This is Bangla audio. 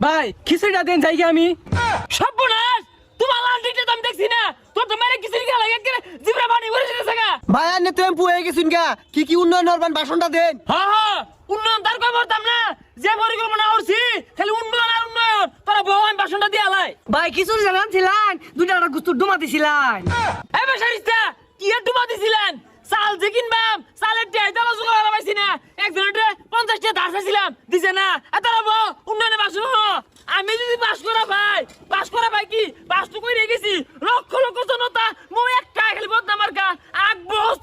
ভাই খিচুড়িটা দেন যাই কি আমি। সর্বনাশ, তোমার লালটিটা তো আমি দেখছি না, তোর তো মেরে খিচুড়ি খেলা একেবারে জিভরা পানি ভরে যেতেছে গা। ভাই আনে তো এমপি হয়ে গেছুন গা, কি উন্নয়ন হরবান ভাষণটা দেন। হ্যাঁ হ্যাঁ, উন্নয়ন তার কই বলতাম না, যে পরিকল্পনা করছি খালি উন্নয়ন আর উন্নয়ন, তোরা বউ আমি ভাষণটা দিয়ে আলাই। ভাই খিচুড়ি জানান ছিলেন, দুইটা গুস্তুর ডুমা দিছিলেন। এই বেশারিস্তা, কি আর ডুবা দিছিলেন? চাল যে কিনবাম, চালের টেহাইতে বাজু করা পাইছি না, একজনের 50 টাকা ধার চাইছিলাম, দিছে না। তারা বউ উন্নয়নে ভাষণ হলো। আমি যদি পাস করা ভাই কি পাস তো কই রেখেছি, লক্ষ লক্ষ জনতা মই একটা খালি বদনাম মার্কা আগ বস